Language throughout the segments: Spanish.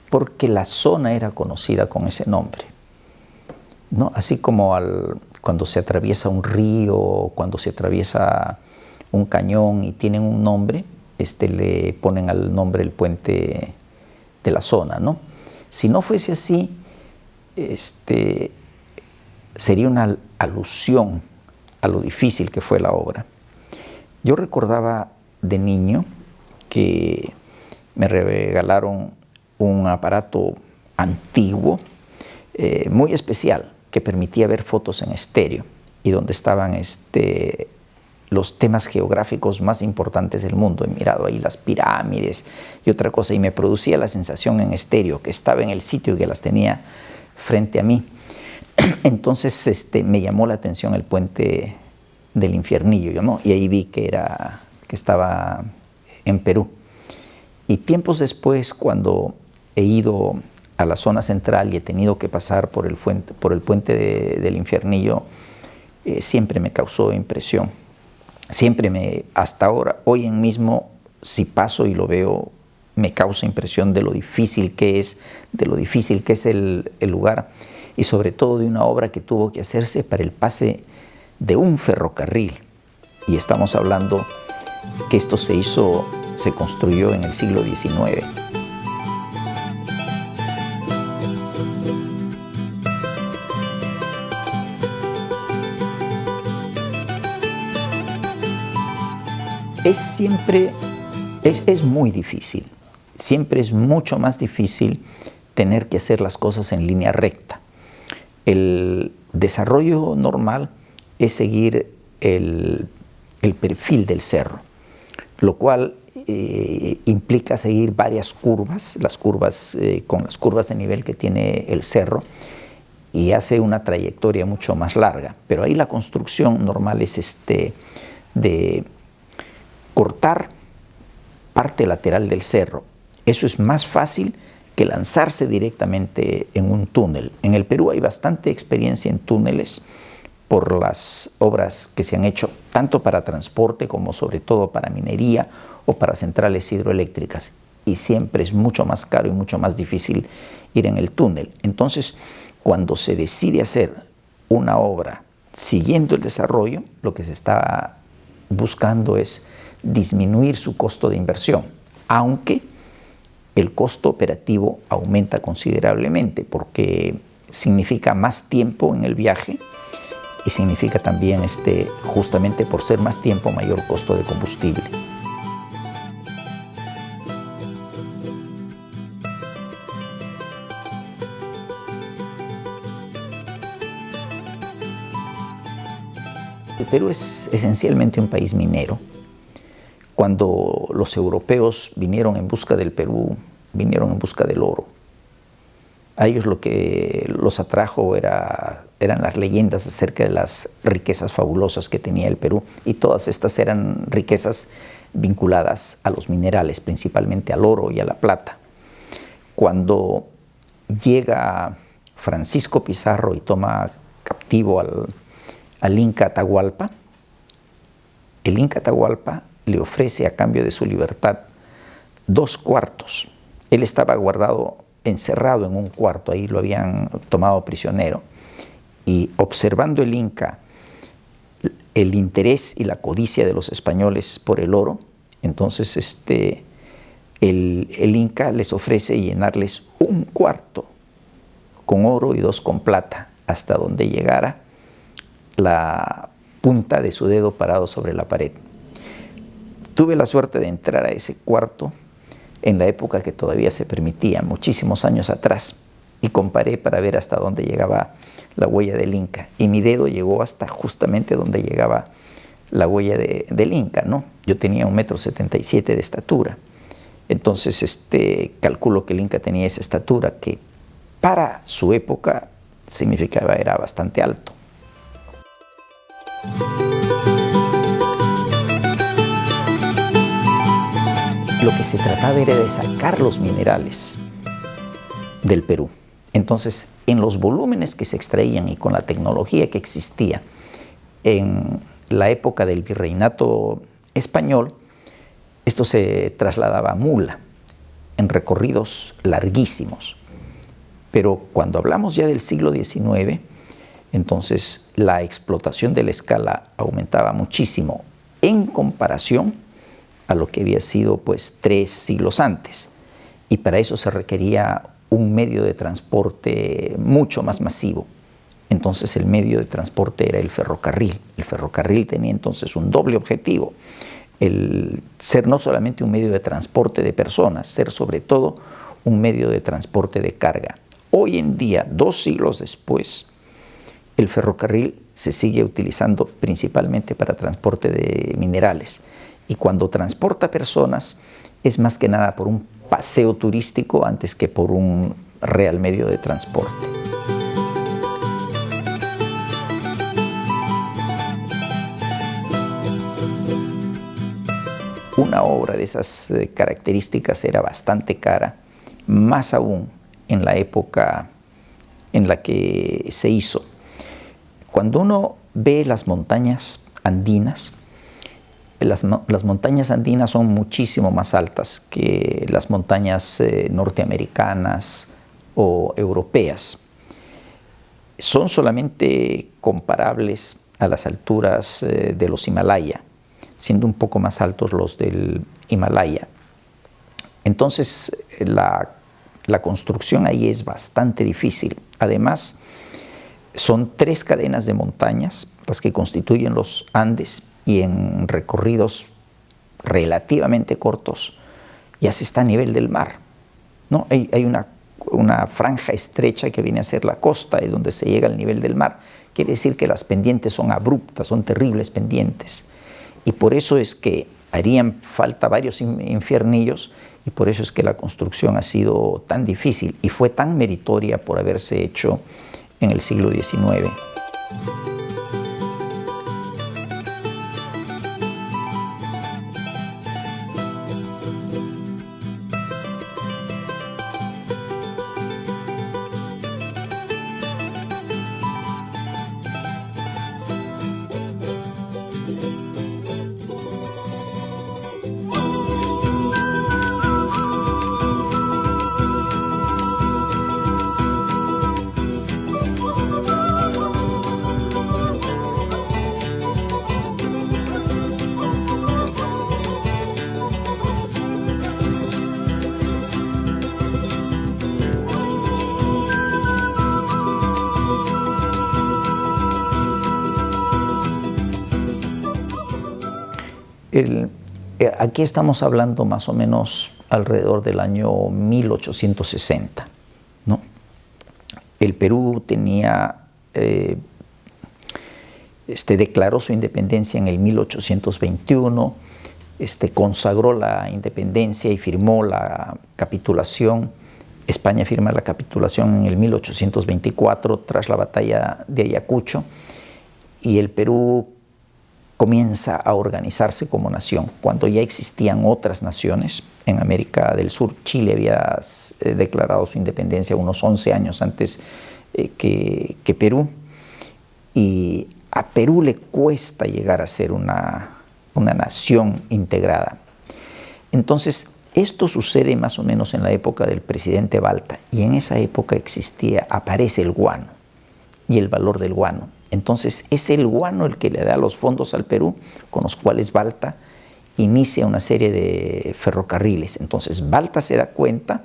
Porque la zona era conocida con ese nombre, ¿no? Así como cuando se atraviesa un río, cuando se atraviesa un cañón y tienen un nombre, le ponen al nombre el puente de la zona, ¿no? Si no fuese así, sería una alusión a lo difícil que fue la obra. Yo recordaba de niño que me regalaron un aparato antiguo, muy especial, que permitía ver fotos en estéreo y donde estaban los temas geográficos más importantes del mundo. He mirado ahí las pirámides y otra cosa, y me producía la sensación en estéreo que estaba en el sitio y que las tenía frente a mí. Entonces me llamó la atención el puente del Infiernillo, ¿no? Y ahí vi que estaba en Perú. Y tiempos después, cuando he ido a la zona central y he tenido que pasar por el puente del Infiernillo, siempre me causó impresión. Hasta ahora, hoy en mismo, si paso y lo veo, me causa impresión de lo difícil que es, el lugar, y sobre todo de una obra que tuvo que hacerse para el pase de un ferrocarril. Y estamos hablando que esto se construyó en el siglo XIX. Es muy difícil, siempre es mucho más difícil tener que hacer las cosas en línea recta. El desarrollo normal es seguir el perfil del cerro, lo cual implica seguir varias curvas, con las curvas de nivel que tiene el cerro, y hace una trayectoria mucho más larga. Pero ahí la construcción normal es de cortar parte lateral del cerro. Eso es más fácil que lanzarse directamente en un túnel. En el Perú hay bastante experiencia en túneles por las obras que se han hecho, tanto para transporte como sobre todo para minería o para centrales hidroeléctricas. Y siempre es mucho más caro y mucho más difícil ir en el túnel. Entonces, cuando se decide hacer una obra siguiendo el desarrollo, lo que se está buscando es disminuir su costo de inversión, aunque el costo operativo aumenta considerablemente porque significa más tiempo en el viaje y significa también, justamente por ser más tiempo, mayor costo de combustible. El Perú es esencialmente un país minero. Cuando los europeos vinieron en busca del Perú, vinieron en busca del oro. A ellos lo que los atrajo eran las leyendas acerca de las riquezas fabulosas que tenía el Perú, y todas estas eran riquezas vinculadas a los minerales, principalmente al oro y a la plata. Cuando llega Francisco Pizarro y toma captivo al Inca Atahualpa, el Inca Atahualpa le ofrece a cambio de su libertad 2 cuartos. Él estaba encerrado en un cuarto, ahí lo habían tomado prisionero. Y observando el Inca el interés y la codicia de los españoles por el oro, entonces el Inca les ofrece llenarles 1 cuarto con oro y 2 con plata, hasta donde llegara la punta de su dedo parado sobre la pared. Tuve la suerte de entrar a ese cuarto en la época que todavía se permitía, muchísimos años atrás, y comparé para ver hasta dónde llegaba la huella del Inca. Y mi dedo llegó hasta justamente donde llegaba la huella del Inca, ¿no? Yo tenía 1,77 m de estatura. Entonces, calculo que el Inca tenía esa estatura que para su época era bastante alto. Lo que se trataba era de sacar los minerales del Perú. Entonces, en los volúmenes que se extraían y con la tecnología que existía en la época del virreinato español, esto se trasladaba a mula, en recorridos larguísimos. Pero cuando hablamos ya del siglo XIX, entonces la explotación de la escala aumentaba muchísimo en comparación a lo que había sido pues 3 siglos antes. Y para eso se requería un medio de transporte mucho más masivo. Entonces el medio de transporte era el ferrocarril. El ferrocarril tenía entonces un doble objetivo: el ser no solamente un medio de transporte de personas, ser sobre todo un medio de transporte de carga. Hoy en día, 2 siglos después, el ferrocarril se sigue utilizando principalmente para transporte de minerales. Y cuando transporta personas, es más que nada por un paseo turístico antes que por un real medio de transporte. Una obra de esas características era bastante cara, más aún en la época en la que se hizo. Cuando uno ve las montañas andinas, las montañas andinas son muchísimo más altas que las montañas norteamericanas o europeas. Son solamente comparables a las alturas de los Himalaya, siendo un poco más altos los del Himalaya. Entonces, la construcción ahí es bastante difícil. Además, son 3 cadenas de montañas las que constituyen los Andes, y en recorridos relativamente cortos ya se está a nivel del mar, ¿no? Hay una franja estrecha que viene a ser la costa, y donde se llega al nivel del mar. Quiere decir que las pendientes son abruptas, son terribles pendientes. Y por eso es que harían falta varios infiernillos, y por eso es que la construcción ha sido tan difícil y fue tan meritoria por haberse hecho en el siglo XIX. Aquí estamos hablando más o menos alrededor del año 1860, ¿no? El Perú declaró su independencia en el 1821, consagró la independencia y firmó la capitulación. España firma la capitulación en el 1824 tras la batalla de Ayacucho, y el Perú comienza a organizarse como nación, cuando ya existían otras naciones en América del Sur. Chile había declarado su independencia unos 11 años antes que Perú, y a Perú le cuesta llegar a ser una nación integrada. Entonces, esto sucede más o menos en la época del presidente Balta, y en esa época aparece el guano y el valor del guano. Entonces es el guano el que le da los fondos al Perú, con los cuales Balta inicia una serie de ferrocarriles. Entonces Balta se da cuenta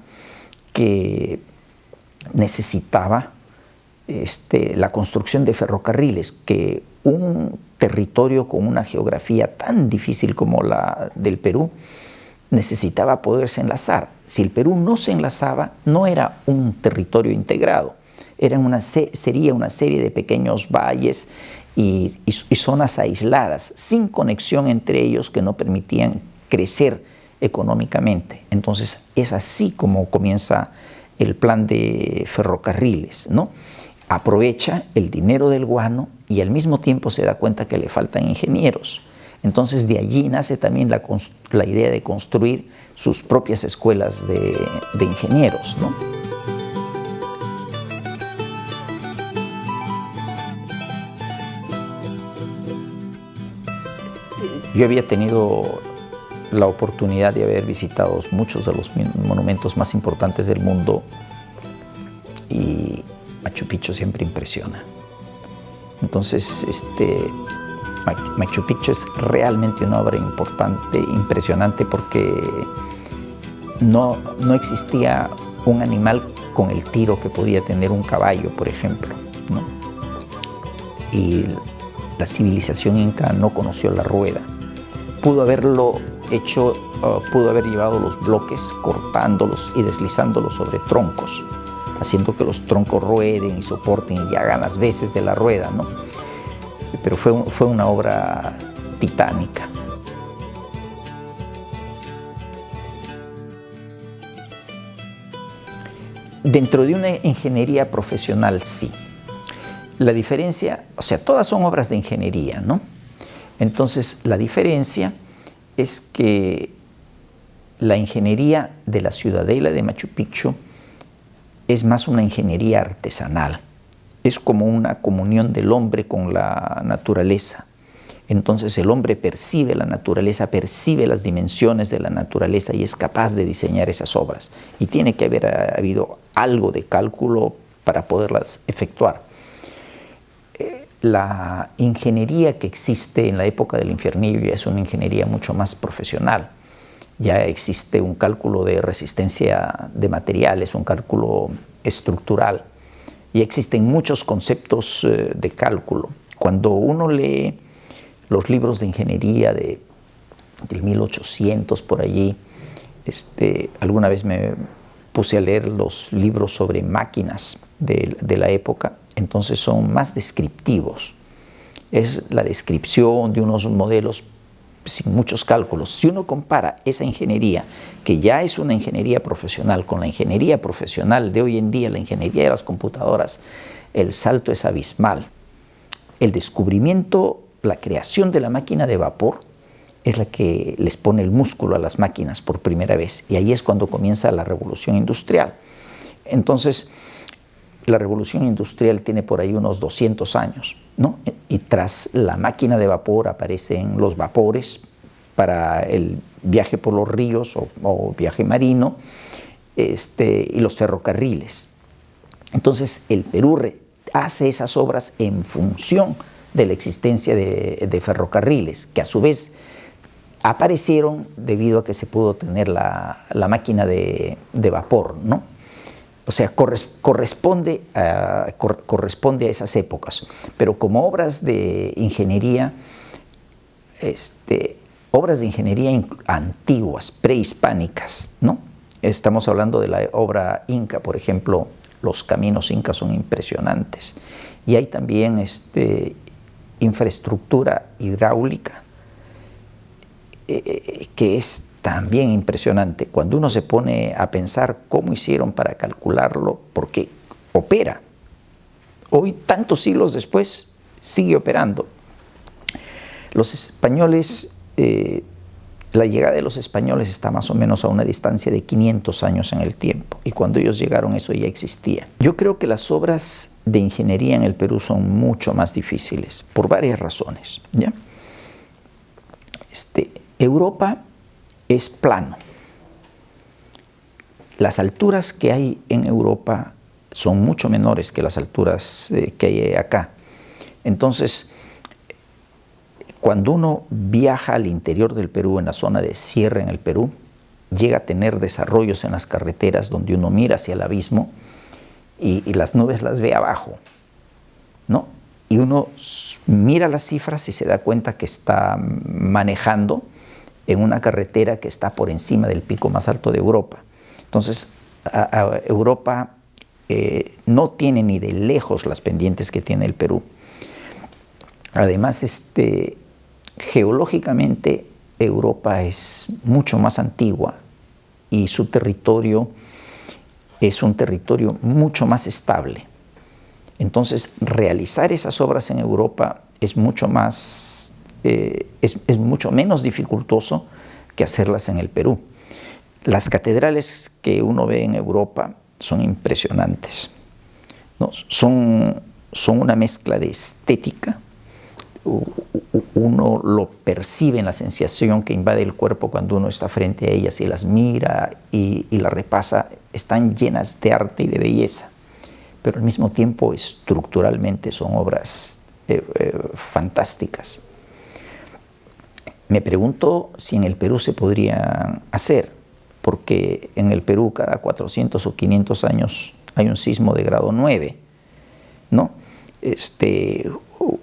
que necesitaba la construcción de ferrocarriles, que un territorio con una geografía tan difícil como la del Perú necesitaba poderse enlazar. Si el Perú no se enlazaba, no era un territorio integrado. Sería una serie de pequeños valles y zonas aisladas, sin conexión entre ellos, que no permitían crecer económicamente. Entonces es así como comienza el plan de ferrocarriles, ¿no? Aprovecha el dinero del guano y al mismo tiempo se da cuenta que le faltan ingenieros. Entonces de allí nace también la idea de construir sus propias escuelas de ingenieros, ¿no? Yo había tenido la oportunidad de haber visitado muchos de los monumentos más importantes del mundo y Machu Picchu siempre impresiona. Entonces, Machu Picchu es realmente una obra importante, impresionante, porque no existía un animal con el tiro que podía tener un caballo, por ejemplo, ¿no? Y la civilización inca no conoció la rueda. Pudo haberlo hecho, pudo haber llevado los bloques, cortándolos y deslizándolos sobre troncos, haciendo que los troncos rueden y soporten y hagan las veces de la rueda, ¿no? Pero fue una obra titánica. Dentro de una ingeniería profesional, sí. La diferencia, o sea, todas son obras de ingeniería, ¿no? Entonces, la diferencia es que la ingeniería de la ciudadela de Machu Picchu es más una ingeniería artesanal. Es como una comunión del hombre con la naturaleza. Entonces el hombre percibe la naturaleza, percibe las dimensiones de la naturaleza y es capaz de diseñar esas obras. Y tiene que haber habido algo de cálculo para poderlas efectuar. La ingeniería que existe en la época del Infiernillo ya es una ingeniería mucho más profesional. Ya existe un cálculo de resistencia de materiales, un cálculo estructural. Y existen muchos conceptos de cálculo. Cuando uno lee los libros de ingeniería del 1800 por allí, alguna vez me puse a leer los libros sobre máquinas de la época, entonces son más descriptivos. Es la descripción de unos modelos sin muchos cálculos. Si uno compara esa ingeniería, que ya es una ingeniería profesional, con la ingeniería profesional de hoy en día, la ingeniería de las computadoras, el salto es abismal. El descubrimiento, la creación de la máquina de vapor es la que les pone el músculo a las máquinas por primera vez, y ahí es cuando comienza la revolución industrial. Entonces, la revolución industrial tiene por ahí unos 200 años, ¿no? Y tras la máquina de vapor aparecen los vapores para el viaje por los ríos o viaje marino, y los ferrocarriles. Entonces el Perú hace esas obras en función de la existencia de ferrocarriles, que a su vez aparecieron debido a que se pudo tener la máquina de vapor, ¿no? O sea, corresponde a esas épocas. Pero como obras de ingeniería, antiguas, prehispánicas, ¿no? Estamos hablando de la obra inca, por ejemplo, los caminos incas son impresionantes. Y hay también infraestructura hidráulica que es también impresionante cuando uno se pone a pensar cómo hicieron para calcularlo, porque opera. Hoy, tantos siglos después, sigue operando. Los españoles, la llegada de los españoles está más o menos a una distancia de 500 años en el tiempo, y cuando ellos llegaron eso ya existía. Yo creo que las obras de ingeniería en el Perú son mucho más difíciles, por varias razones, ¿ya? Europa es plano. Las alturas que hay en Europa son mucho menores que las alturas que hay acá. Entonces, cuando uno viaja al interior del Perú, en la zona de sierra en el Perú, llega a tener desarrollos en las carreteras donde uno mira hacia el abismo y las nubes las ve abajo, ¿no? Y uno mira las cifras y se da cuenta que está manejando en una carretera que está por encima del pico más alto de Europa. Entonces, Europa no tiene ni de lejos las pendientes que tiene el Perú. Además, geológicamente, Europa es mucho más antigua y su territorio es un territorio mucho más estable. Entonces, realizar esas obras en Europa es mucho menos dificultoso que hacerlas en el Perú. Las catedrales que uno ve en Europa son impresionantes, ¿no? Son una mezcla de estética. Uno lo percibe en la sensación que invade el cuerpo cuando uno está frente a ellas y las mira y las repasa. Están llenas de arte y de belleza, pero al mismo tiempo estructuralmente son obras fantásticas. Me pregunto si en el Perú se podría hacer, porque en el Perú cada 400 o 500 años hay un sismo de grado 9, ¿no?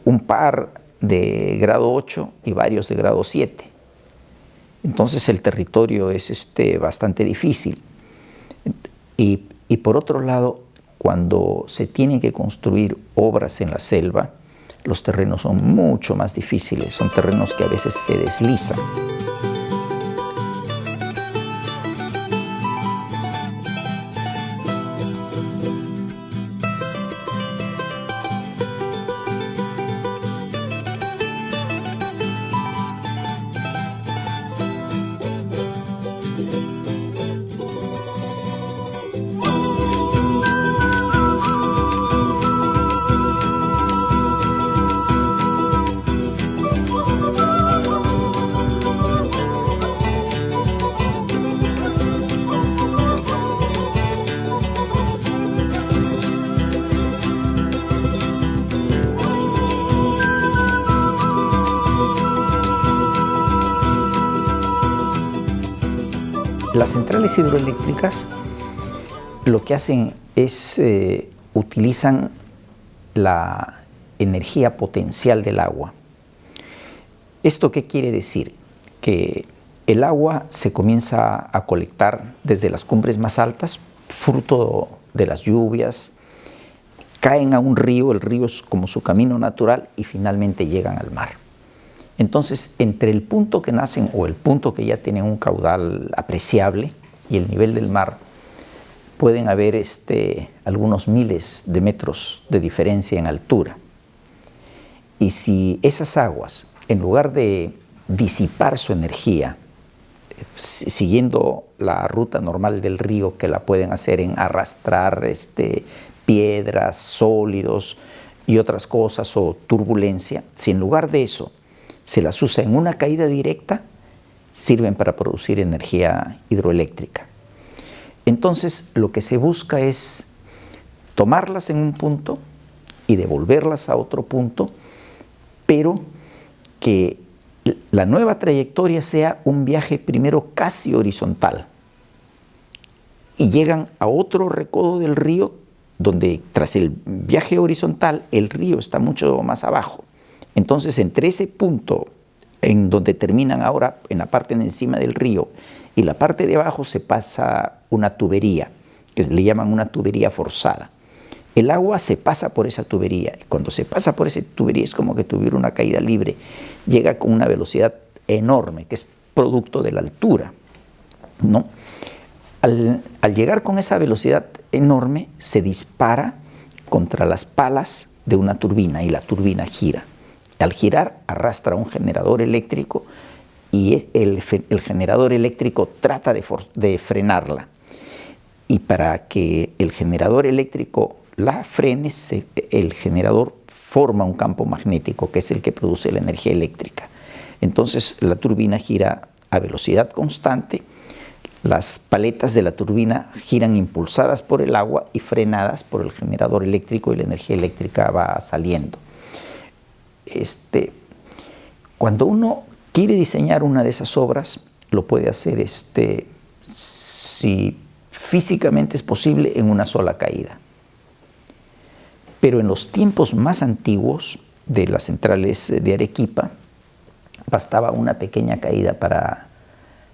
Un par de grado 8 y varios de grado 7. Entonces el territorio es bastante difícil. Y por otro lado, cuando se tienen que construir obras en la selva, los terrenos son mucho más difíciles, son terrenos que a veces se deslizan. Las centrales hidroeléctricas lo que hacen es utilizan la energía potencial del agua. ¿Esto qué quiere decir? Que el agua se comienza a colectar desde las cumbres más altas, fruto de las lluvias, caen a un río, el río es como su camino natural y finalmente llegan al mar. Entonces, entre el punto que nacen o el punto que ya tienen un caudal apreciable y el nivel del mar, pueden haber algunos miles de metros de diferencia en altura. Y si esas aguas, en lugar de disipar su energía, siguiendo la ruta normal del río, que la pueden hacer en arrastrar piedras, sólidos y otras cosas, o turbulencia, si en lugar de eso se las usa en una caída directa, sirven para producir energía hidroeléctrica. Entonces, lo que se busca es tomarlas en un punto y devolverlas a otro punto, pero que la nueva trayectoria sea un viaje primero casi horizontal y llegan a otro recodo del río donde tras el viaje horizontal el río está mucho más abajo. Entonces, entre ese punto en donde terminan ahora en la parte de encima del río y la parte de abajo se pasa una tubería, que le llaman una tubería forzada. El agua se pasa por esa tubería y cuando se pasa por esa tubería es como que tuviera una caída libre. Llega con una velocidad enorme, que es producto de la altura, ¿no? Al llegar con esa velocidad enorme, se dispara contra las palas de una turbina y la turbina gira. Al girar, arrastra un generador eléctrico y el generador eléctrico trata de frenarla. Y para que el generador eléctrico la frene, el generador forma un campo magnético que es el que produce la energía eléctrica. Entonces la turbina gira a velocidad constante, las paletas de la turbina giran impulsadas por el agua y frenadas por el generador eléctrico y la energía eléctrica va saliendo. Cuando uno quiere diseñar una de esas obras, lo puede hacer si físicamente es posible en una sola caída. Pero en los tiempos más antiguos de las centrales de Arequipa, bastaba una pequeña caída para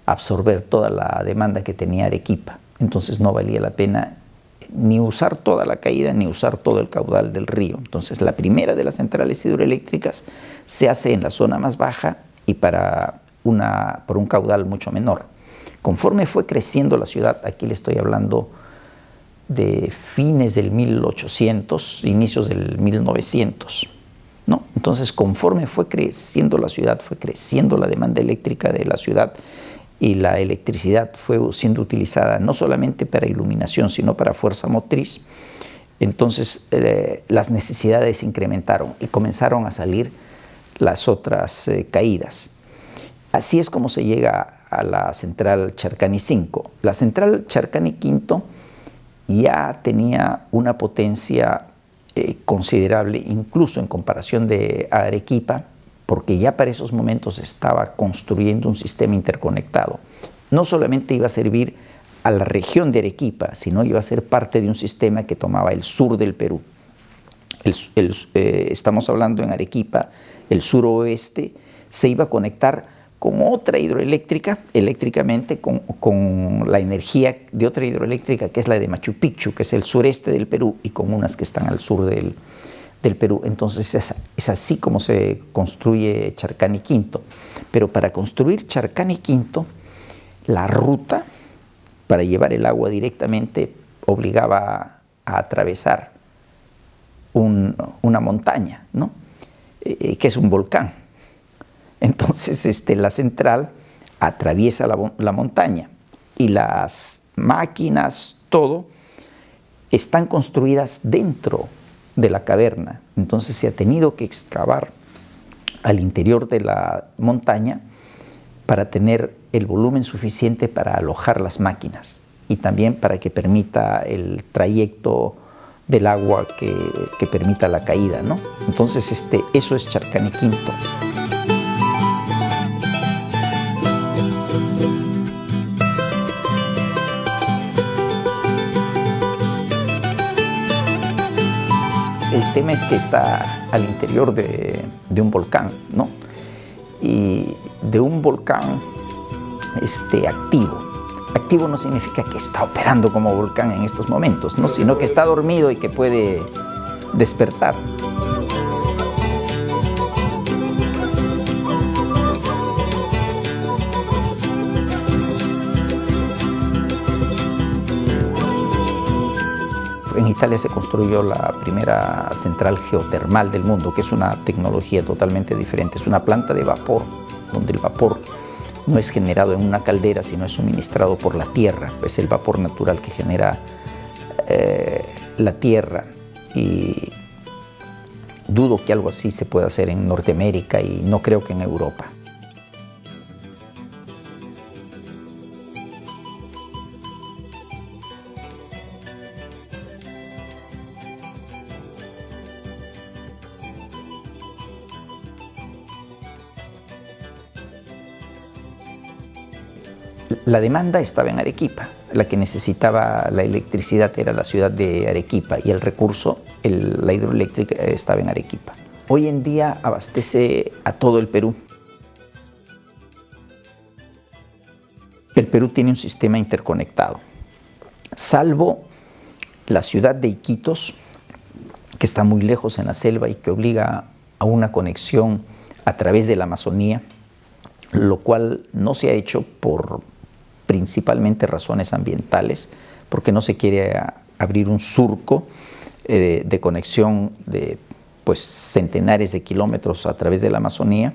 absorber toda la demanda que tenía Arequipa. Entonces no valía la pena ni usar toda la caída, ni usar todo el caudal del río. Entonces la primera de las centrales hidroeléctricas se hace en la zona más baja y por un caudal mucho menor. Conforme fue creciendo la ciudad, aquí le estoy hablando de fines del 1800, inicios del 1900, ¿no? Entonces, conforme fue creciendo la ciudad, fue creciendo la demanda eléctrica de la ciudad y la electricidad fue siendo utilizada no solamente para iluminación, sino para fuerza motriz. Entonces, las necesidades se incrementaron y comenzaron a salir las otras caídas. Así es como se llega a la central Charcani 5. La central Charcani 5 ya tenía una potencia considerable, incluso en comparación de Arequipa, porque ya para esos momentos estaba construyendo un sistema interconectado. No solamente iba a servir a la región de Arequipa, sino iba a ser parte de un sistema que tomaba el sur del Perú. Estamos hablando en Arequipa, el suroeste se iba a conectar con otra hidroeléctrica, eléctricamente con la energía de otra hidroeléctrica que es la de Machu Picchu, que es el sureste del Perú, y con unas que están al sur del Perú. Entonces es así como se construye Charcani V. Pero para construir Charcani V, la ruta para llevar el agua directamente obligaba a atravesar una montaña, ¿no? Que es un volcán. Entonces la central atraviesa la montaña y las máquinas, todo, están construidas dentro de la caverna. Entonces se ha tenido que excavar al interior de la montaña para tener el volumen suficiente para alojar las máquinas y también para que permita el trayecto del agua que permita la caída, ¿no? Entonces eso es Charcani V. El tema es que está al interior de un volcán, ¿no? Y de un volcán activo. Activo no significa que está operando como volcán en estos momentos, ¿no? Sino que está dormido y que puede despertar. En Italia se construyó la primera central geotermal del mundo, que es una tecnología totalmente diferente. Es una planta de vapor, donde el vapor no es generado en una caldera, sino es suministrado por la tierra. Es el vapor natural que genera la tierra. Y dudo que algo así se pueda hacer en Norteamérica y no creo que en Europa. La demanda estaba en Arequipa, la que necesitaba la electricidad era la ciudad de Arequipa y el recurso, la hidroeléctrica, estaba en Arequipa. Hoy en día abastece a todo el Perú. El Perú tiene un sistema interconectado, salvo la ciudad de Iquitos, que está muy lejos en la selva y que obliga a una conexión a través de la Amazonía, lo cual no se ha hecho por principalmente razones ambientales, porque no se quiere abrir un surco de conexión de centenares de kilómetros a través de la Amazonía.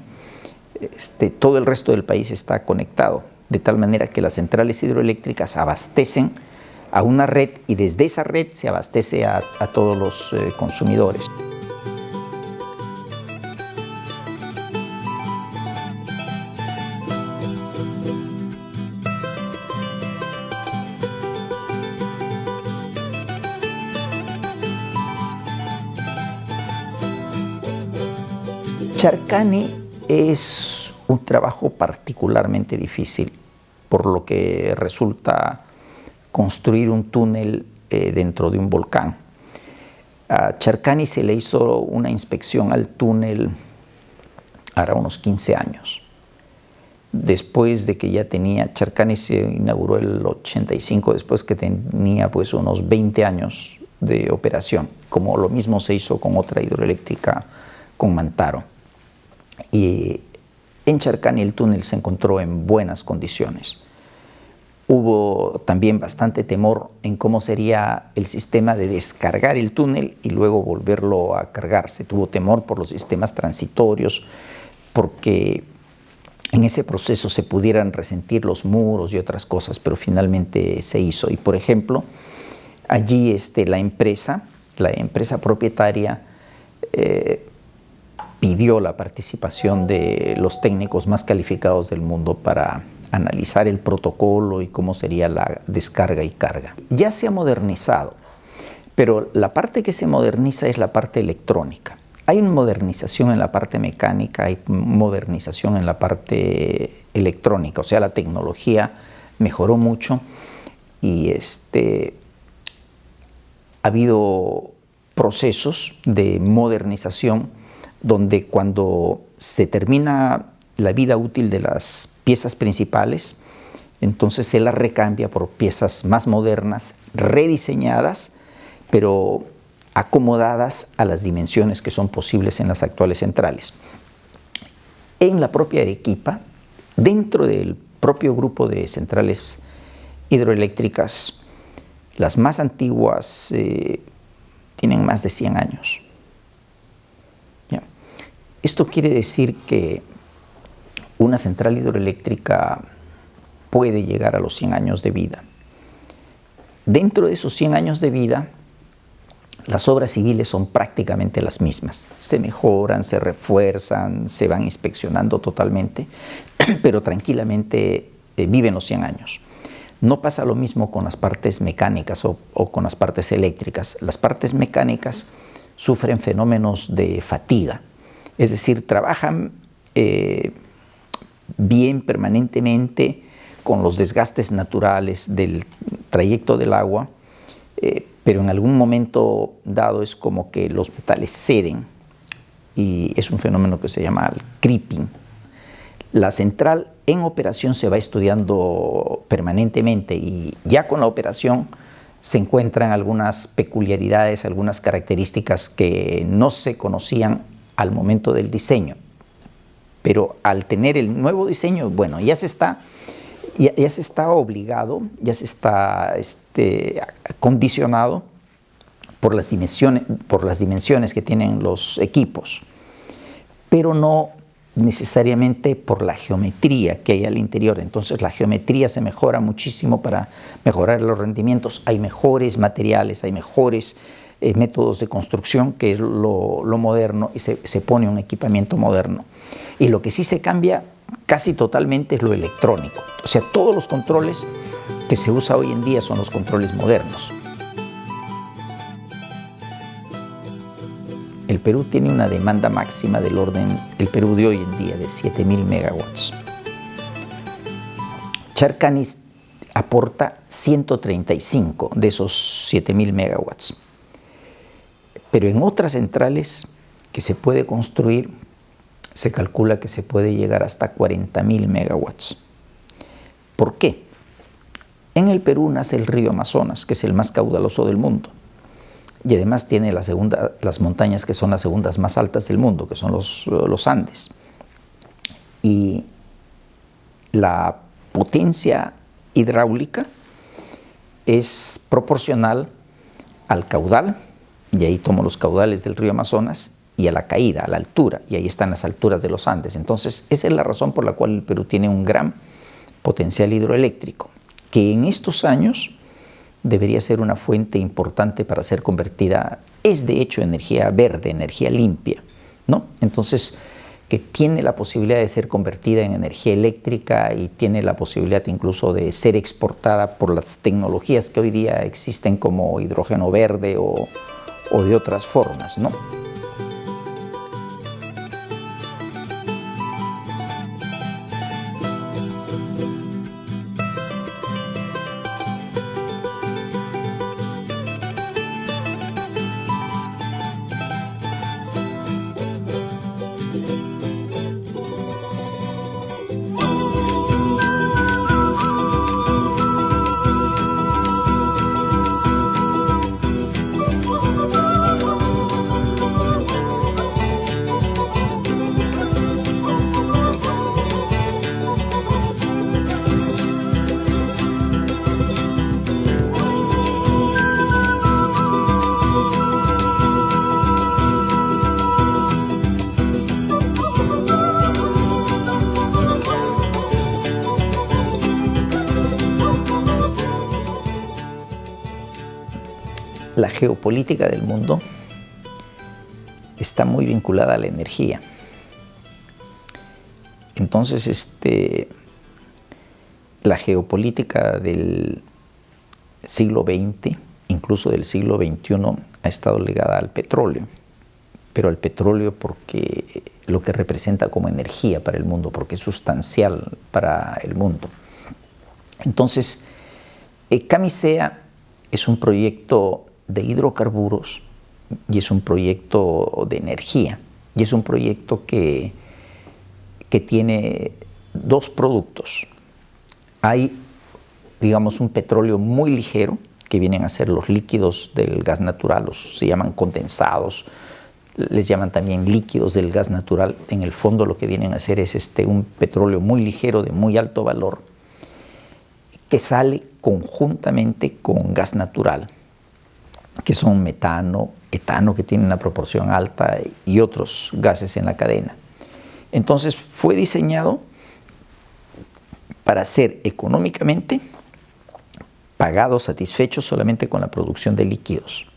Todo el resto del país está conectado, de tal manera que las centrales hidroeléctricas abastecen a una red y desde esa red se abastece a todos los consumidores. Charcani es un trabajo particularmente difícil, por lo que resulta construir un túnel dentro de un volcán. A Charcani se le hizo una inspección al túnel hará unos 15 años. Después de que ya tenía, Charcani se inauguró el 85, después que tenía unos 20 años de operación, como lo mismo se hizo con otra hidroeléctrica, con Mantaro. Y en Charcani el túnel se encontró en buenas condiciones. Hubo también bastante temor en cómo sería el sistema de descargar el túnel y luego volverlo a cargar. Se tuvo temor por los sistemas transitorios, porque en ese proceso se pudieran resentir los muros y otras cosas, pero finalmente se hizo. Y por ejemplo, allí la empresa propietaria pidió la participación de los técnicos más calificados del mundo para analizar el protocolo y cómo sería la descarga y carga. Ya se ha modernizado, pero la parte que se moderniza es la parte electrónica. Hay modernización en la parte mecánica, hay modernización en la parte electrónica, o sea, la tecnología mejoró mucho y ha habido procesos de modernización donde cuando se termina la vida útil de las piezas principales, entonces se las recambia por piezas más modernas, rediseñadas, pero acomodadas a las dimensiones que son posibles en las actuales centrales. En la propia Arequipa, dentro del propio grupo de centrales hidroeléctricas, las más antiguas tienen más de 100 años. ¿Ya? Esto quiere decir que una central hidroeléctrica puede llegar a los 100 años de vida. Dentro de esos 100 años de vida, las obras civiles son prácticamente las mismas. Se mejoran, se refuerzan, se van inspeccionando totalmente, pero tranquilamente viven los 100 años. No pasa lo mismo con las partes mecánicas o con las partes eléctricas. Las partes mecánicas sufren fenómenos de fatiga, es decir, trabajan bien permanentemente con los desgastes naturales del trayecto del agua, pero en algún momento dado es como que los metales ceden y es un fenómeno que se llama el creeping. La central en operación se va estudiando permanentemente y ya con la operación se encuentran algunas peculiaridades, algunas características que no se conocían al momento del diseño. Pero al tener el nuevo diseño, bueno, ya se está obligado, ya se está condicionado por las dimensiones que tienen los equipos, pero no necesariamente por la geometría que hay al interior. Entonces la geometría se mejora muchísimo para mejorar los rendimientos. Hay mejores materiales, hay mejores métodos de construcción, que es lo moderno, y se pone un equipamiento moderno. Y lo que sí se cambia casi totalmente es lo electrónico. O sea, todos los controles que se usa hoy en día son los controles modernos. El Perú tiene una demanda máxima del orden, el Perú de hoy en día, de 7.000 megawatts. Charcanis aporta 135 de esos 7.000 megawatts. Pero en otras centrales que se puede construir, se calcula que se puede llegar hasta 40.000 megawatts. ¿Por qué? En el Perú nace el río Amazonas, que es el más caudaloso del mundo. Y además tiene las montañas que son las segundas más altas del mundo, que son los Andes. Y la potencia hidráulica es proporcional al caudal, y ahí tomo los caudales del río Amazonas, y a la caída, a la altura, y ahí están las alturas de los Andes. Entonces, esa es la razón por la cual el Perú tiene un gran potencial hidroeléctrico, que en estos años debería ser una fuente importante para ser convertida, es de hecho energía verde, energía limpia, ¿no? Entonces, que tiene la posibilidad de ser convertida en energía eléctrica y tiene la posibilidad incluso de ser exportada por las tecnologías que hoy día existen como hidrógeno verde o de otras formas, ¿no? la geopolítica del mundo está muy vinculada a la energía. Entonces, la geopolítica del siglo XX, incluso del siglo XXI, ha estado ligada al petróleo, pero al petróleo porque lo que representa como energía para el mundo, porque es sustancial para el mundo. Entonces, Camisea es un proyecto de hidrocarburos y es un proyecto de energía, y es un proyecto que tiene dos productos. Hay, digamos, un petróleo muy ligero, que vienen a ser los líquidos del gas natural, se llaman condensados, les llaman también líquidos del gas natural. En el fondo lo que vienen a hacer es un petróleo muy ligero, de muy alto valor, que sale conjuntamente con gas natural, que son metano, etano, que tiene una proporción alta, y otros gases en la cadena. Entonces fue diseñado para ser económicamente pagado, satisfecho solamente con la producción de líquidos.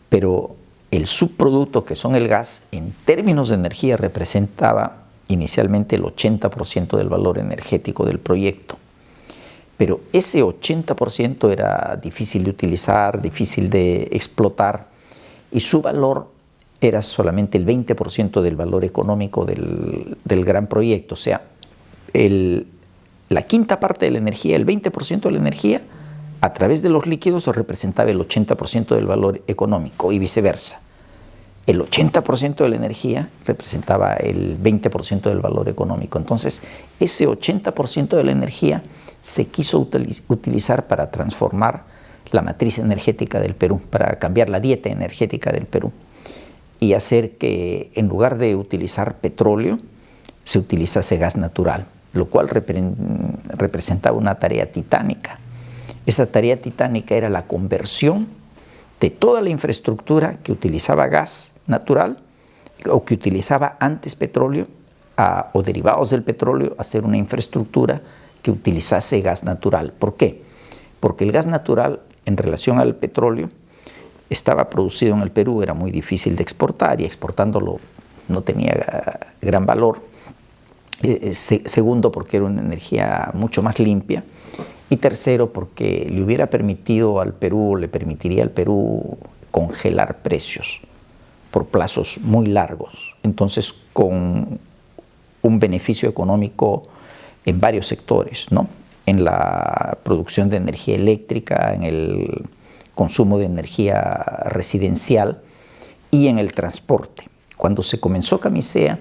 Pero el subproducto, que son el gas, en términos de energía representaba inicialmente el 80% del valor energético del proyecto. Pero ese 80% era difícil de utilizar, difícil de explotar, y su valor era solamente el 20% del valor económico del gran proyecto. O sea, la quinta parte de la energía, el 20% de la energía, a través de los líquidos representaba el 80% del valor económico, y viceversa. El 80% de la energía representaba el 20% del valor económico. Entonces, ese 80% de la energía se quiso utilizar para transformar la matriz energética del Perú, para cambiar la dieta energética del Perú, y hacer que, en lugar de utilizar petróleo, se utilizase gas natural, lo cual representaba una tarea titánica. Esa tarea titánica era la conversión de toda la infraestructura que utilizaba gas natural o que utilizaba antes petróleo o derivados del petróleo, hacer una infraestructura que utilizase gas natural. ¿Por qué? Porque el gas natural, en relación al petróleo, estaba producido en el Perú, era muy difícil de exportar, y exportándolo no tenía gran valor. Segundo, porque era una energía mucho más limpia. Y tercero, porque le hubiera permitido al Perú, le permitiría al Perú congelar precios por plazos muy largos. Entonces, con un beneficio económico en varios sectores, ¿no? En la producción de energía eléctrica, en el consumo de energía residencial y en el transporte. Cuando se comenzó Camisea,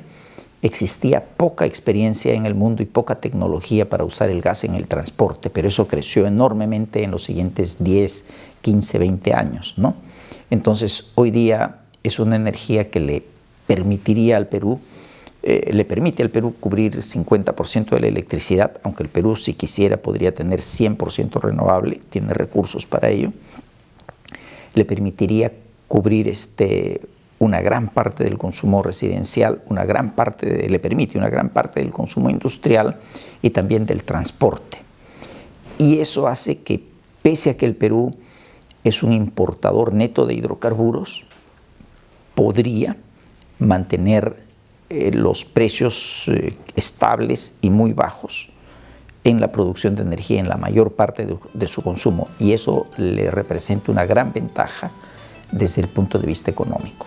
existía poca experiencia en el mundo y poca tecnología para usar el gas en el transporte, pero eso creció enormemente en los siguientes 10, 15, 20 años, ¿no? Entonces, hoy día es una energía que le permitiría al Perú, le permite al Perú cubrir 50% de la electricidad, aunque el Perú, si quisiera, podría tener 100% renovable, tiene recursos para ello. Le permitiría cubrir una gran parte del consumo residencial, le permite una gran parte del consumo industrial y también del transporte. Y eso hace que, pese a que el Perú es un importador neto de hidrocarburos, podría mantener los precios estables y muy bajos en la producción de energía en la mayor parte de su consumo, y eso le representa una gran ventaja desde el punto de vista económico.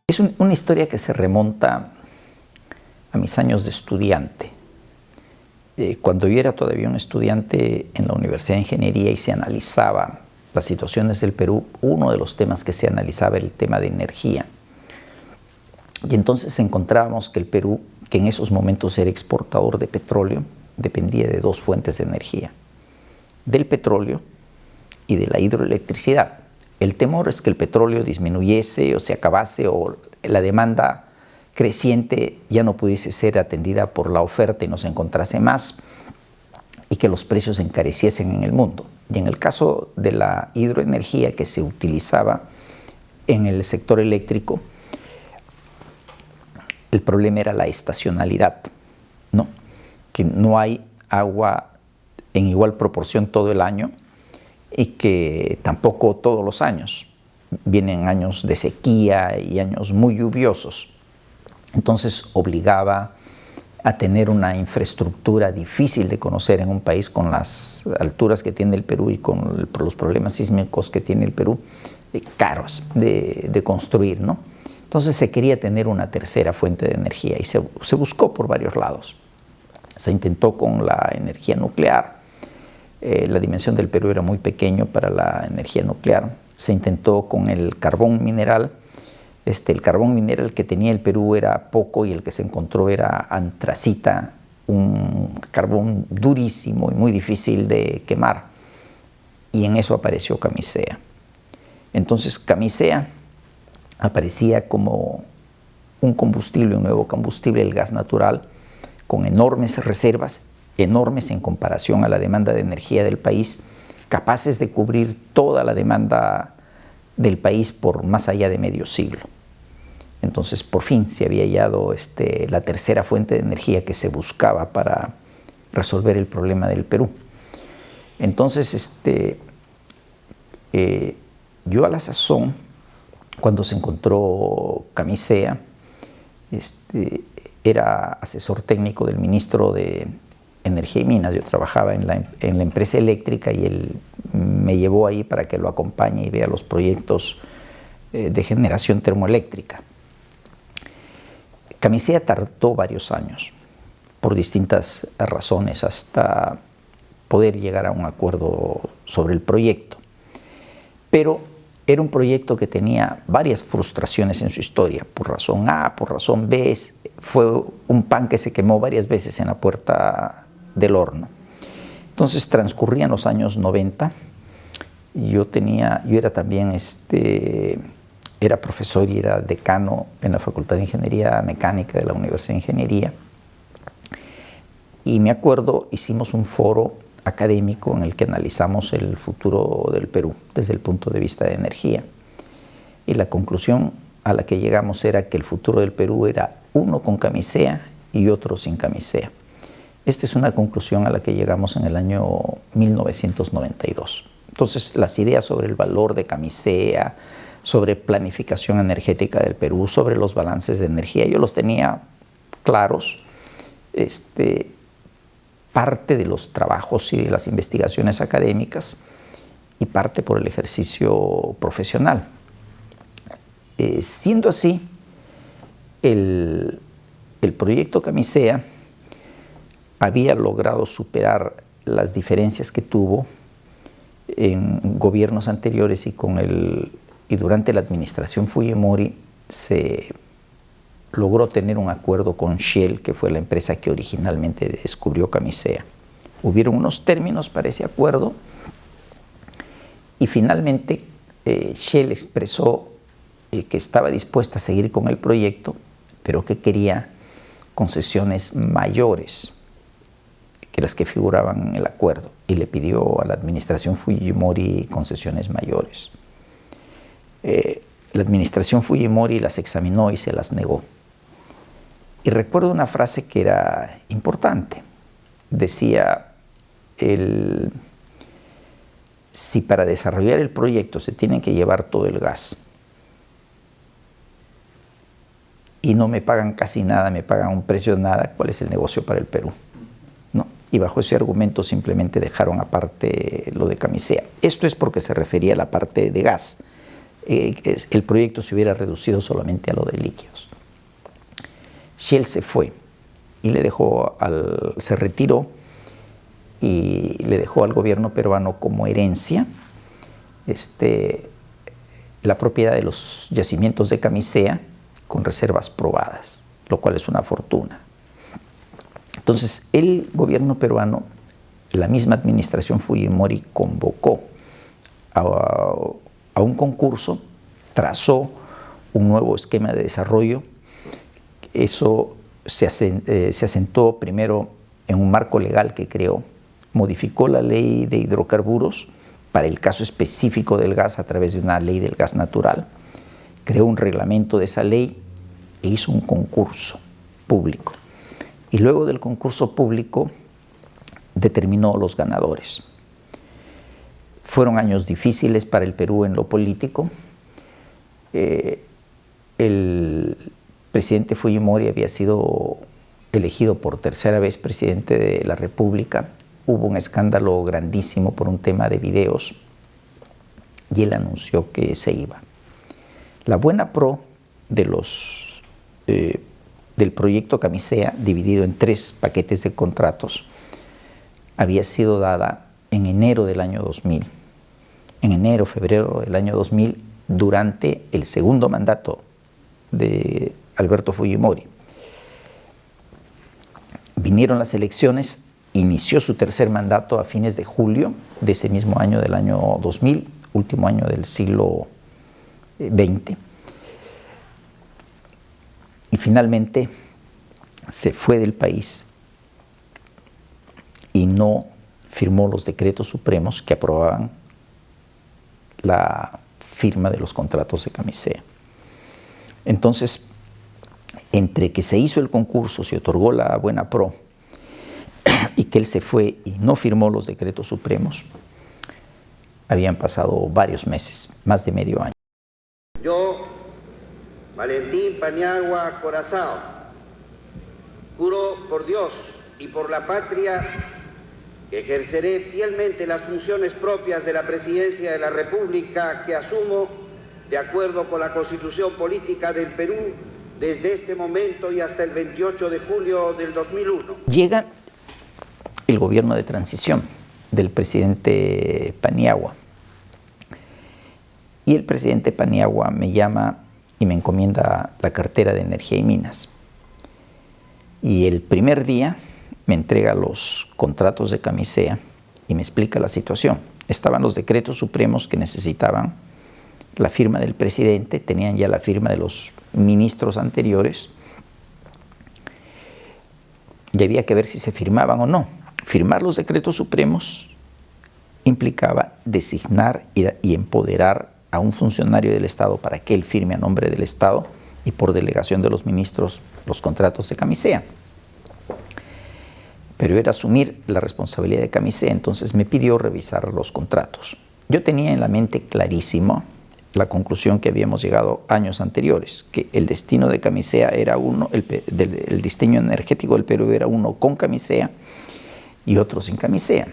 Es una historia que se remonta a mis años de estudiante. Cuando yo era todavía un estudiante en la Universidad de Ingeniería y se analizaba las situaciones del Perú, uno de los temas que se analizaba era el tema de energía. Y entonces encontrábamos que el Perú, que en esos momentos era exportador de petróleo, dependía de dos fuentes de energía: del petróleo y de la hidroelectricidad. El temor es que el petróleo disminuyese o se acabase, o la demanda creciente ya no pudiese ser atendida por la oferta y no se encontrase más, y que los precios se encareciesen en el mundo. Y en el caso de la hidroenergía que se utilizaba en el sector eléctrico, El problema era la estacionalidad, ¿no? Que no hay agua en igual proporción todo el año y que tampoco todos los años. Vienen años de sequía y años muy lluviosos. Entonces obligaba a tener una infraestructura difícil de conocer en un país con las alturas que tiene el Perú y con los problemas sísmicos que tiene el Perú, caros de construir, ¿no? Entonces se quería tener una tercera fuente de energía y se buscó por varios lados. Se intentó con la energía nuclear. La dimensión del Perú era muy pequeño para la energía nuclear. Se intentó con el carbón mineral. El carbón mineral que tenía el Perú era poco y el que se encontró era antracita, un carbón durísimo y muy difícil de quemar. Y en eso apareció Camisea. Entonces Camisea aparecía como un combustible, un nuevo combustible, el gas natural, con enormes reservas, enormes en comparación a la demanda de energía del país, capaces de cubrir toda la demanda del país por más allá de medio siglo. Entonces, por fin se había hallado la tercera fuente de energía que se buscaba para resolver el problema del Perú. Entonces, yo a la sazón, cuando se encontró Camisea, era asesor técnico del ministro de Energía y Minas. Yo trabajaba en la empresa eléctrica y él me llevó ahí para que lo acompañe y vea los proyectos de generación termoeléctrica. Camisea tardó varios años, por distintas razones, hasta poder llegar a un acuerdo sobre el proyecto. Pero era un proyecto que tenía varias frustraciones en su historia, por razón A, por razón B. Fue un pan que se quemó varias veces en la puerta del horno. Entonces transcurrían los años 90 y yo era también era profesor y era decano en la Facultad de Ingeniería Mecánica de la Universidad de Ingeniería. Y me acuerdo, hicimos un foro académico en el que analizamos el futuro del Perú desde el punto de vista de energía. Y la conclusión a la que llegamos era que el futuro del Perú era uno con Camisea y otro sin Camisea. Esta es una conclusión a la que llegamos en el año 1992. Entonces, las ideas sobre el valor de Camisea, sobre planificación energética del Perú, sobre los balances de energía, yo los tenía claros. Parte de los trabajos y de las investigaciones académicas y parte por el ejercicio profesional. Siendo así, el proyecto Camisea había logrado superar las diferencias que tuvo en gobiernos anteriores y durante la administración Fujimori se logró tener un acuerdo con Shell, que fue la empresa que originalmente descubrió Camisea. Hubieron unos términos para ese acuerdo y finalmente Shell expresó que estaba dispuesta a seguir con el proyecto, pero que quería concesiones mayores que las que figuraban en el acuerdo y le pidió a la administración Fujimori concesiones mayores. La administración Fujimori las examinó y se las negó. Y recuerdo una frase que era importante. Decía, si para desarrollar el proyecto se tiene que llevar todo el gas y no me pagan casi nada, me pagan un precio de nada, ¿cuál es el negocio para el Perú? ¿No? Y bajo ese argumento simplemente dejaron aparte lo de Camisea. Esto es porque se refería a la parte de gas. El proyecto se hubiera reducido solamente a lo de líquidos. Shell se fue y se retiró y le dejó al gobierno peruano como herencia la propiedad de los yacimientos de Camisea con reservas probadas, lo cual es una fortuna. Entonces, el gobierno peruano, la misma administración Fujimori, convocó a un concurso, trazó un nuevo esquema de desarrollo. Eso se asentó primero en un marco legal que creó, modificó la ley de hidrocarburos para el caso específico del gas a través de una ley del gas natural, creó un reglamento de esa ley, e hizo un concurso público. Y luego del concurso público determinó los ganadores. Fueron años difíciles para el Perú en lo político. El presidente Fujimori había sido elegido por tercera vez presidente de la República. Hubo un escándalo grandísimo por un tema de videos y él anunció que se iba. La buena pro del proyecto Camisea, dividido en 3 paquetes de contratos, había sido dada en enero del año 2000. En enero, febrero del año 2000, durante el segundo mandato de Alberto Fujimori. Vinieron las elecciones, inició su tercer mandato a fines de julio de ese mismo año, del año 2000, último año del siglo XX. Y finalmente se fue del país y no firmó los decretos supremos que aprobaban la firma de los contratos de Camisea. Entonces, entre que se hizo el concurso, se otorgó la buena pro y que él se fue y no firmó los decretos supremos, habían pasado varios meses, más de medio año. Yo, Valentín Paniagua Corazao, juro por Dios y por la patria que ejerceré fielmente las funciones propias de la Presidencia de la República que asumo de acuerdo con la Constitución Política del Perú desde este momento y hasta el 28 de julio del 2001. Llega el gobierno de transición del presidente Paniagua y el presidente Paniagua me llama y me encomienda la cartera de Energía y Minas. Y el primer día me entrega los contratos de Camisea y me explica la situación. Estaban los decretos supremos que necesitaban la firma del presidente, tenían ya la firma de los ministros anteriores y había que ver si se firmaban o no. Firmar los decretos supremos implicaba designar y empoderar a un funcionario del Estado para que él firme a nombre del Estado y por delegación de los ministros los contratos de Camisea. Pero era asumir la responsabilidad de Camisea, entonces me pidió revisar los contratos. Yo tenía en la mente clarísimo la conclusión que habíamos llegado años anteriores, que el destino de Camisea era uno, el destino energético del Perú era uno con Camisea y otro sin Camisea.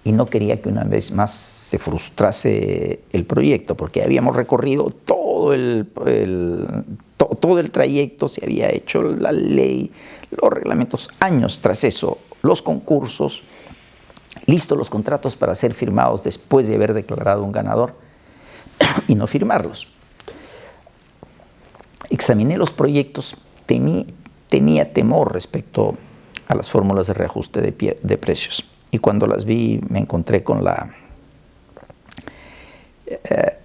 Y no quería que una vez más se frustrase el proyecto, porque habíamos recorrido todo el trayecto, se había hecho la ley, los reglamentos, años tras eso, los concursos, listos los contratos para ser firmados después de haber declarado un ganador y no firmarlos. Examiné los proyectos, tenía temor respecto a las fórmulas de reajuste de precios. Y cuando las vi me encontré con la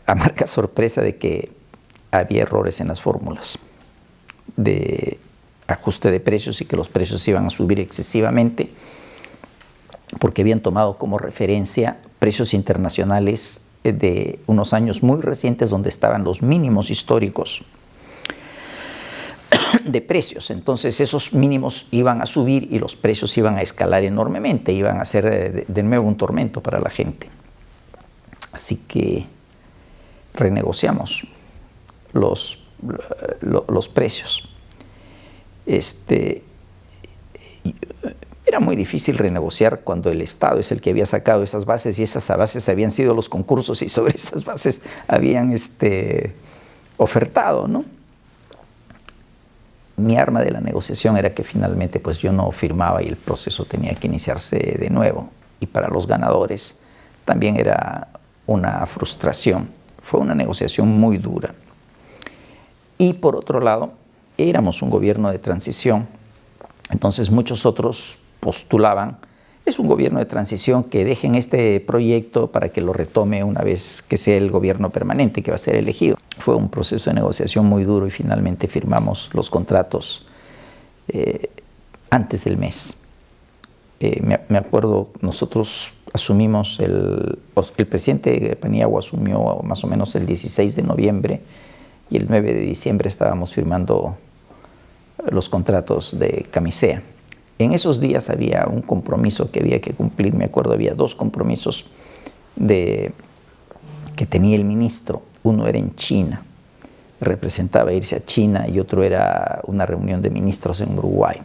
amarga sorpresa de que había errores en las fórmulas de ajuste de precios y que los precios iban a subir excesivamente porque habían tomado como referencia precios internacionales de unos años muy recientes donde estaban los mínimos históricos de precios. Entonces esos mínimos iban a subir y los precios iban a escalar enormemente, iban a ser de nuevo un tormento para la gente. Así que renegociamos los precios. Era muy difícil renegociar cuando el Estado es el que había sacado esas bases y esas bases habían sido los concursos y sobre esas bases habían ofertado, ¿no? Mi arma de la negociación era que finalmente pues yo no firmaba y el proceso tenía que iniciarse de nuevo. Y para los ganadores también era una frustración. Fue una negociación muy dura. Y por otro lado, éramos un gobierno de transición. Entonces muchos otros postulaban, es un gobierno de transición, que dejen este proyecto para que lo retome una vez que sea el gobierno permanente que va a ser elegido. Fue un proceso de negociación muy duro y finalmente firmamos los contratos antes del mes. Me acuerdo, nosotros asumimos, el presidente Paniagua asumió más o menos el 16 de noviembre y el 9 de diciembre estábamos firmando los contratos de Camisea. En esos días había un compromiso que había que cumplir, me acuerdo, había 2 compromisos que tenía el ministro. Uno era en China, representaba irse a China, y otro era una reunión de ministros en Uruguay.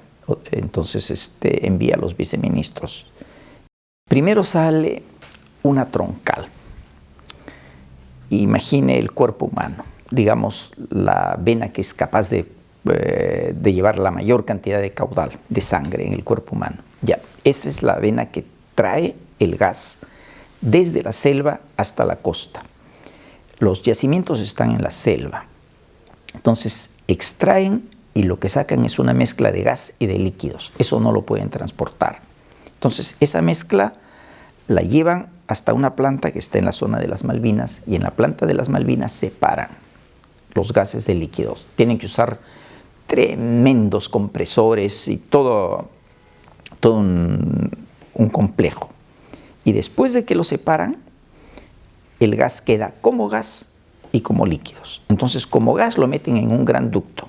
Entonces envía a los viceministros. Primero sale una troncal. Imagine el cuerpo humano, digamos la vena que es capaz de llevar la mayor cantidad de caudal de sangre en el cuerpo humano. Ya, esa es la vena que trae el gas desde la selva hasta la costa. Los yacimientos están en la selva. Entonces extraen y lo que sacan es una mezcla de gas y de líquidos. Eso no lo pueden transportar. Entonces esa mezcla la llevan hasta una planta que está en la zona de las Malvinas, y en la planta de las Malvinas separan los gases de líquidos. Tienen que usar tremendos compresores y todo un complejo. Y después de que lo separan, el gas queda como gas y como líquidos. Entonces, como gas lo meten en un gran ducto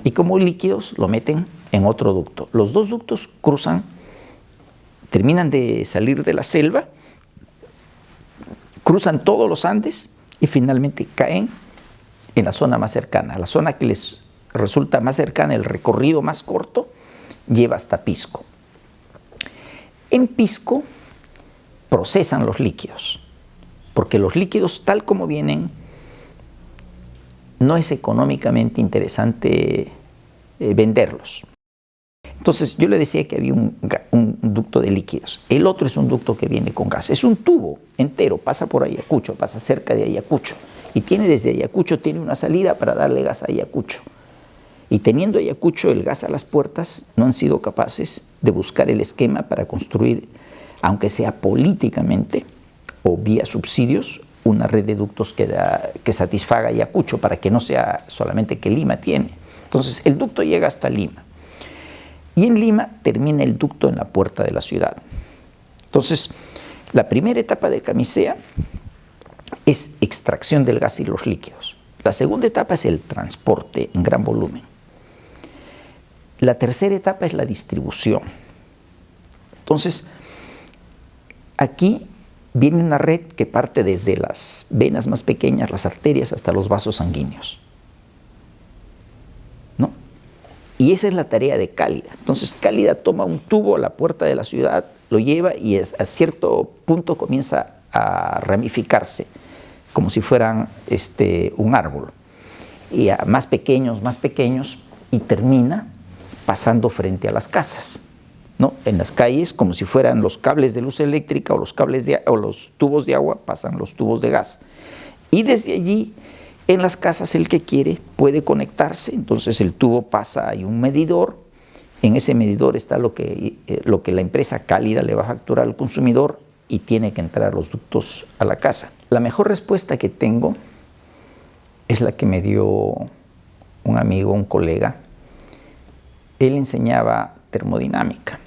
y como líquidos lo meten en otro ducto. Los 2 ductos cruzan, terminan de salir de la selva, cruzan todos los Andes y finalmente caen en la zona más cercana. La zona que les resulta más cercana, el recorrido más corto, lleva hasta Pisco. En Pisco procesan los líquidos, porque los líquidos tal como vienen no es económicamente interesante venderlos. Entonces yo le decía que había un ducto de líquidos. El otro es un ducto que viene con gas. Es un tubo entero, pasa por Ayacucho, pasa cerca de Ayacucho. Y desde Ayacucho tiene una salida para darle gas a Ayacucho. Y teniendo Ayacucho el gas a las puertas, no han sido capaces de buscar el esquema para construir, aunque sea políticamente o vía subsidios, una red de ductos que satisfaga Ayacucho, para que no sea solamente que Lima tiene. Entonces el ducto llega hasta Lima. Y en Lima termina el ducto en la puerta de la ciudad. Entonces, la primera etapa de Camisea es extracción del gas y los líquidos. La segunda etapa es el transporte en gran volumen. La tercera etapa es la distribución. Entonces, aquí viene una red que parte desde las venas más pequeñas, las arterias, hasta los vasos sanguíneos, ¿no? Y esa es la tarea de Cálida. Entonces Cálida toma un tubo a la puerta de la ciudad, lo lleva y a cierto punto comienza a ramificarse, como si fueran un árbol, y a más pequeños, y termina pasando frente a las casas, ¿no? En las calles, como si fueran los cables de luz eléctrica o los tubos de agua, pasan los tubos de gas. Y desde allí, en las casas, el que quiere puede conectarse. Entonces el tubo pasa, hay un medidor. En ese medidor está lo que la empresa Cálida le va a facturar al consumidor, y tiene que entrar los ductos a la casa. La mejor respuesta que tengo es la que me dio un amigo, un colega. Él enseñaba termodinámica.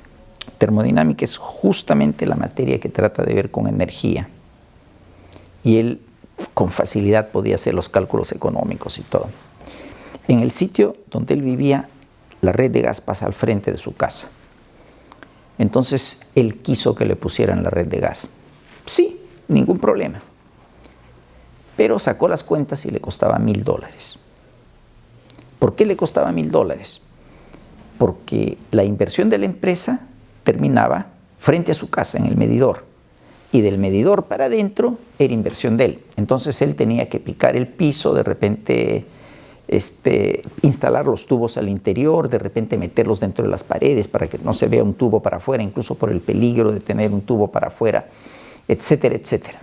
Termodinámica es justamente la materia que trata de ver con energía. Y él con facilidad podía hacer los cálculos económicos y todo. En el sitio donde él vivía, la red de gas pasa al frente de su casa. Entonces él quiso que le pusieran la red de gas. Sí, ningún problema. Pero sacó las cuentas y le costaba $1,000. ¿Por qué le costaba $1,000? Porque la inversión de la empresa terminaba frente a su casa, en el medidor. Y del medidor para adentro era inversión de él. Entonces él tenía que picar el piso, de repente instalar los tubos al interior, de repente meterlos dentro de las paredes para que no se vea un tubo para afuera, incluso por el peligro de tener un tubo para afuera, etcétera, etcétera.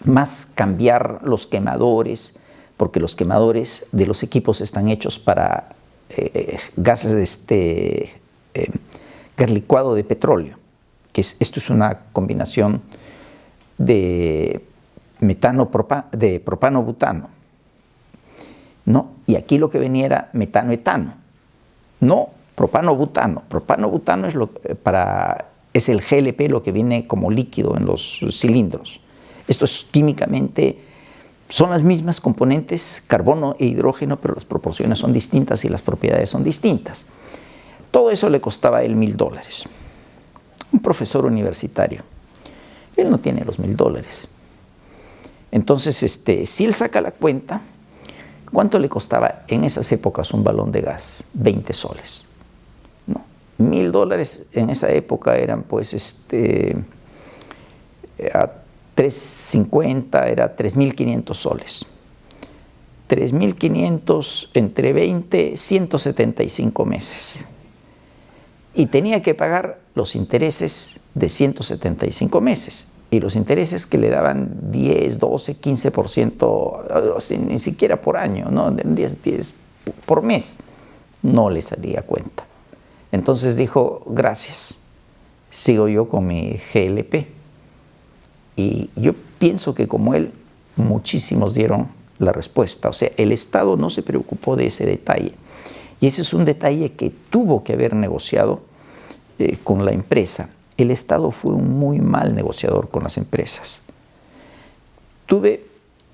Más cambiar los quemadores, porque los quemadores de los equipos están hechos para gases, gas licuado de petróleo, que esto es una combinación de propano-butano, ¿no? Y aquí lo que venía era metano-etano, no propano-butano. Propano-butano es el GLP, lo que viene como líquido en los cilindros. Esto es químicamente Son las mismas componentes, carbono e hidrógeno, pero las proporciones son distintas y las propiedades son distintas. Todo eso le costaba a él $1,000. Un profesor universitario. Él no tiene los $1,000. Entonces, si él saca la cuenta, ¿cuánto le costaba en esas épocas un balón de gas? 20 soles. ¿No? $1,000 en esa época eran pues a 3.50, era 3.500 soles. 3.500 entre 20, 175 meses. Y tenía que pagar los intereses de 175 meses. Y los intereses que le daban 10, 12, 15%, ni siquiera por año, ¿no? 10 por mes, no le salía cuenta. Entonces dijo, gracias, sigo yo con mi GLP. Y yo pienso que como él, muchísimos dieron la respuesta. O sea, el Estado no se preocupó de ese detalle. Y ese es un detalle que tuvo que haber negociado con la empresa. El Estado fue un muy mal negociador con las empresas. Tuve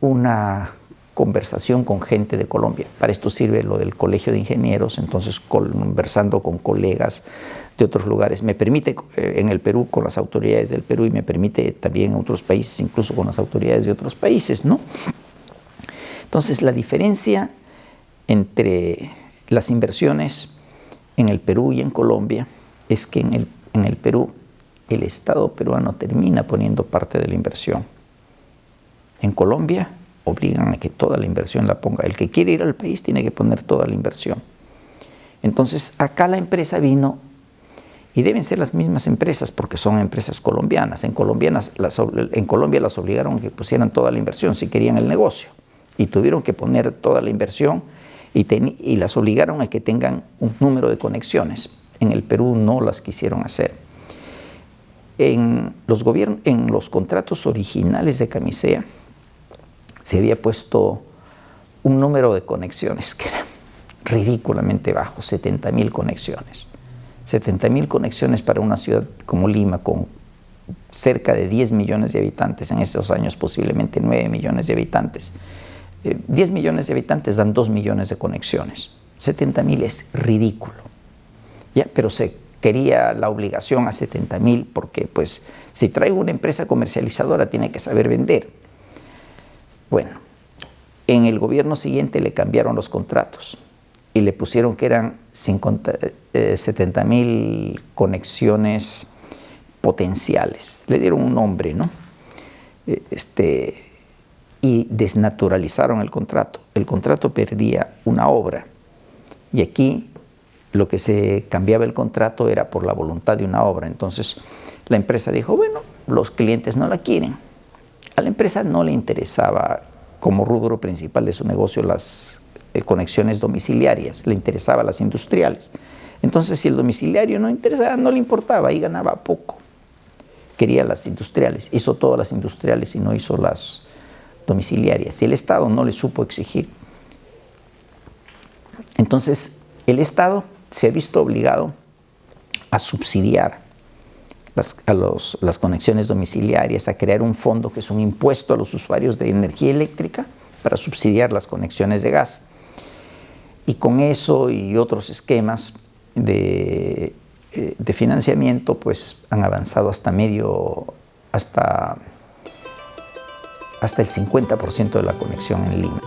una conversación con gente de Colombia. Para esto sirve lo del Colegio de Ingenieros, entonces conversando con colegas de otros lugares. Me permite en el Perú con las autoridades del Perú y me permite también en otros países, incluso con las autoridades de otros países, ¿no? Entonces la diferencia entre las inversiones en el Perú y en Colombia es que en el Perú el Estado peruano termina poniendo parte de la inversión. En Colombia obligan a que toda la inversión la ponga. El que quiere ir al país tiene que poner toda la inversión. Entonces acá la empresa vino, y deben ser las mismas empresas porque son empresas colombianas. En Colombia las obligaron a que pusieran toda la inversión si querían el negocio. Y tuvieron que poner toda la inversión y las obligaron a que tengan un número de conexiones. En el Perú no las quisieron hacer. En los contratos originales de Camisea se había puesto un número de conexiones que era ridículamente bajo, 70.000 conexiones. 70.000 conexiones para una ciudad como Lima con cerca de 10 millones de habitantes, en esos años posiblemente 9 millones de habitantes. 10 millones de habitantes dan 2 millones de conexiones. 70.000 es ridículo. ¿Ya? Pero se quería la obligación a 70.000 porque pues si traigo una empresa comercializadora tiene que saber vender. Bueno, en el gobierno siguiente le cambiaron los contratos y le pusieron que eran 70.000 conexiones potenciales. Le dieron un nombre, ¿no? Y desnaturalizaron el contrato. El contrato perdía una obra. Y aquí lo que se cambiaba el contrato era por la voluntad de una obra. Entonces la empresa dijo, bueno, los clientes no la quieren. A la empresa no le interesaba como rubro principal de su negocio las conexiones domiciliarias, le interesaba las industriales. Entonces, si el domiciliario no interesaba, no le importaba, ahí ganaba poco. Quería las industriales, hizo todas las industriales y no hizo las domiciliarias. Y el Estado no le supo exigir. Entonces, el Estado se ha visto obligado a subsidiar las conexiones domiciliarias, a crear un fondo que es un impuesto a los usuarios de energía eléctrica para subsidiar las conexiones de gas. Y con eso y otros esquemas de financiamiento, pues han avanzado hasta el 50% de la conexión en Lima.